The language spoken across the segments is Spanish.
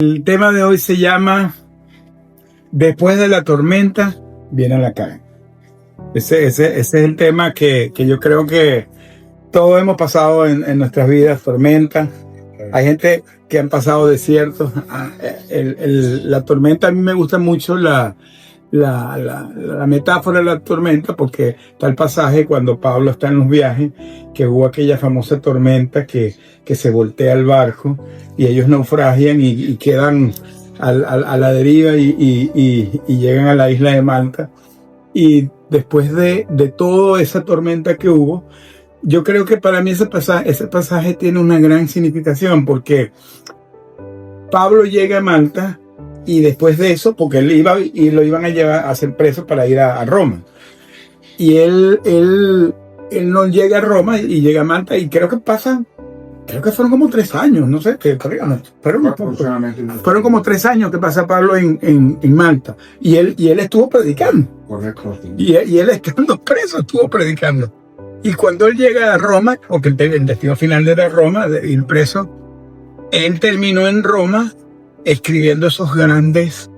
El tema de hoy se llama Después de la tormenta viene la calma. Ese es el tema que yo creo que todos hemos pasado en nuestras vidas, tormentas. Hay gente que han pasado desiertos. La tormenta, a mí me gusta mucho la metáfora de la tormenta, porque está el pasaje cuando Pablo está en los viajes, que hubo aquella famosa tormenta que se voltea el barco y ellos naufragian y quedan a la deriva y llegan a la isla de Malta. Y después de toda esa tormenta que hubo, yo creo que para mí ese pasaje tiene una gran significación, porque Pablo llega a Malta y después de eso, porque él iba y lo iban a llevar a ser preso para ir a Roma. Y él no llega a Roma y llega a Malta, y creo que fueron como 3 años, no sé, fueron como 3 años que pasa Pablo en Malta. Y él estuvo predicando. Correcto. Y él estando preso estuvo predicando. Y cuando él llega a Roma, porque el destino final era Roma, de ir preso, él terminó en Roma escribiendo esos grandes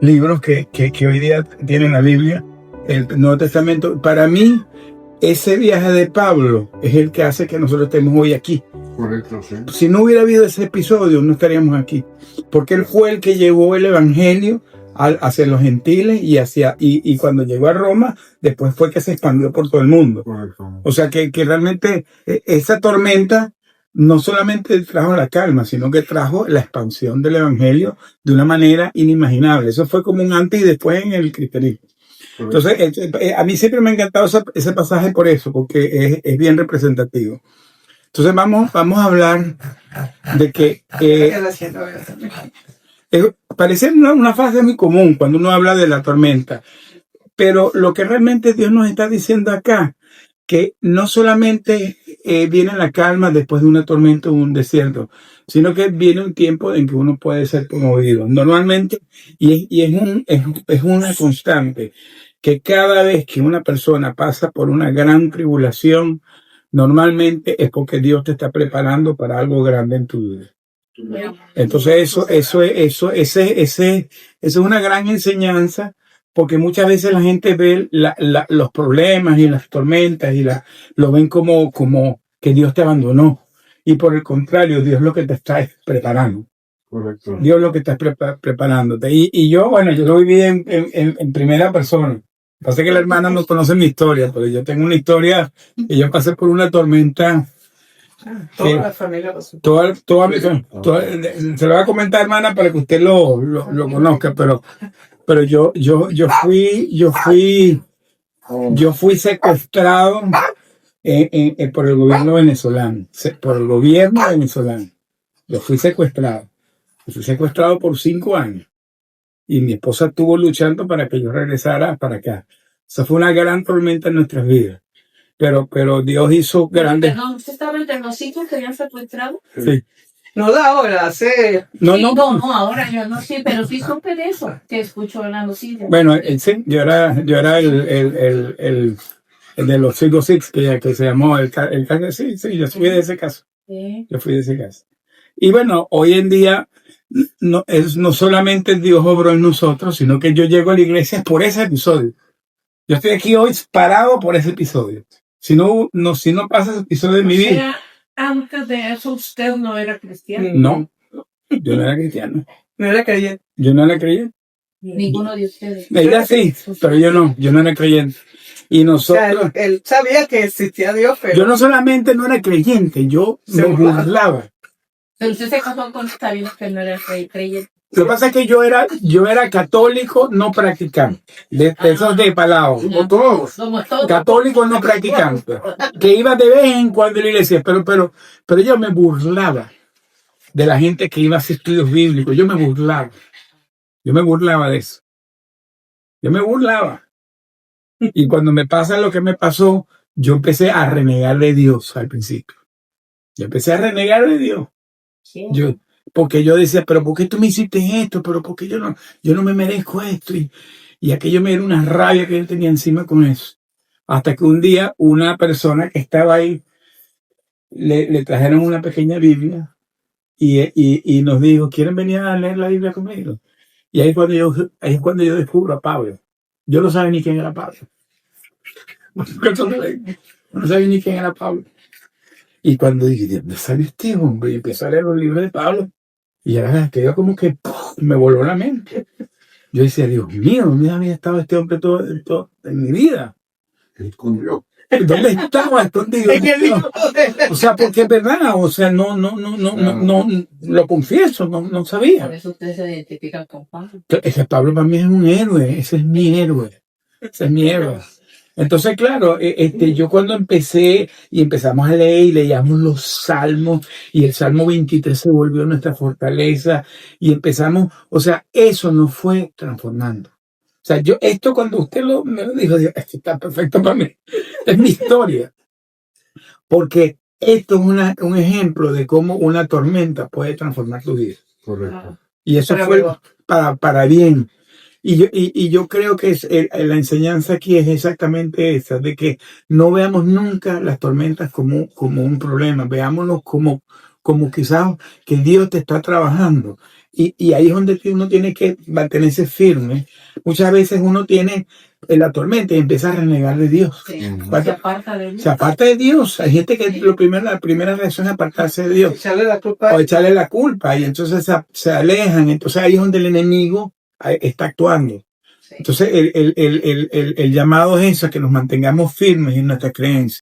libros que hoy día tienen la Biblia, el Nuevo Testamento. Para mí, ese viaje de Pablo es el que hace que nosotros estemos hoy aquí. Correcto, sí. Si no hubiera habido ese episodio, no estaríamos aquí. Porque él fue el que llevó el evangelio hacia los gentiles y cuando llegó a Roma, después fue que se expandió por todo el mundo. Correcto. O sea que realmente esa tormenta no solamente trajo la calma, sino que trajo la expansión del evangelio de una manera inimaginable. Eso fue como un antes y después en el cristianismo. Correcto. Entonces, a mí siempre me ha encantado ese pasaje por eso, porque es bien representativo. Entonces vamos a hablar de que parece una frase muy común cuando uno habla de la tormenta, pero lo que realmente Dios nos está diciendo acá, que no solamente viene la calma después de una tormenta o un desierto, sino que viene un tiempo en que uno puede ser conmovido. Normalmente, y es una constante, que cada vez que una persona pasa por una gran tribulación, normalmente es porque Dios te está preparando para algo grande en tu vida. Entonces esa es una gran enseñanza, porque muchas veces la gente ve los problemas y las tormentas y lo ven como que Dios te abandonó, y por el contrario, Dios lo que te está preparando. Correcto. Dios lo que está preparándote. Y yo lo viví en primera persona. Pasa que la hermana no conoce mi historia, pero yo tengo una historia que yo pasé por una tormenta. Toda la familia pasó. Se lo voy a comentar, hermana, para que usted lo conozca, pero yo fui secuestrado por el gobierno venezolano. Yo fui secuestrado. Fui secuestrado por 5 años. Y mi esposa estuvo luchando para que yo regresara para acá. Esa fue una gran tormenta en nuestras vidas. Pero Dios hizo grandes. No, ¿usted estaba entre los hijos que habían secuestrado? Sí. No da ahora, hace. No. Ahora yo no sé, pero sí supe de eso, que escucho hablando sí. Bueno, sí, yo era el de los 5-6 que se llamó el sí, yo fui de ese caso. Sí. Yo fui de ese caso. Y bueno, hoy en día no solamente Dios obró en nosotros, sino que yo llego a la iglesia por ese episodio. Yo estoy aquí hoy parado por ese episodio. Si no pasa ese episodio en mi vida. Antes de eso usted no era cristiano. No, yo no era cristiano. No era creyente. Yo no era creyente. Ninguno de ustedes. Ella sí, pero yo no era creyente. Y O sea, nosotros, él sabía que existía Dios, pero. yo no solamente no era creyente, yo me burlaba. Pero usted se casó con sabiendo que no era creyente. Lo que pasa es que yo era católico no practicante, de esos de palabras. Como todos. Como todo. Católico no practicante, que iba de vez en cuando a la iglesia, pero yo me burlaba de la gente que iba a hacer estudios bíblicos. Yo me burlaba de eso. Yo me burlaba. Y cuando me pasa lo que me pasó, yo empecé a renegar de Dios al principio. Yo empecé a renegar de Dios. Sí. Porque yo decía, pero ¿por qué tú me hiciste esto? Pero ¿por qué yo no me merezco esto? Y aquello me era una rabia que yo tenía encima con eso. Hasta que un día una persona que estaba ahí le trajeron una pequeña Biblia y nos dijo, ¿quieren venir a leer la Biblia conmigo? Y ahí es cuando yo descubro a Pablo. Yo no sabía ni quién era Pablo. No sabía ni quién era Pablo. Y cuando dije, ¿de dónde salió este hombre? Y empecé a leer los libros de Pablo. Y era que yo como que ¡puf! Me voló la mente. Yo decía, Dios mío, ¿dónde había estado este hombre todo en mi vida? Se escondió. ¿Dónde estaba escondido? En el libro de- O sea, porque es verdad, o sea, no, lo confieso, no sabía. Por eso ustedes se identifican con Pablo. Ese Pablo para mí es un héroe, ese es mi héroe, ese es mi héroe. Entonces, claro, yo cuando empezamos a leer y leíamos los salmos y el Salmo 23 se volvió nuestra fortaleza y empezamos, o sea, eso nos fue transformando. O sea, esto cuando usted me lo dijo, dije, esto está perfecto para mí, es mi historia. Porque esto es un ejemplo de cómo una tormenta puede transformar tu vida. Correcto. Y eso Pero fue bueno, para bien. Y yo creo que la enseñanza aquí es exactamente esa, de que no veamos nunca las tormentas como un problema, veámoslo como quizás que Dios te está trabajando. Y ahí es donde uno tiene que mantenerse firme. Muchas veces uno tiene la tormenta y empieza a renegar de Dios. Sí. Ujú. Se aparta de mí. Se aparta de Dios. Hay gente que la primera reacción es apartarse de Dios echarle la culpa o echarle la culpa y entonces se alejan. Entonces ahí es donde el enemigo está actuando. Sí. Entonces el llamado es eso, que nos mantengamos firmes en nuestra creencia.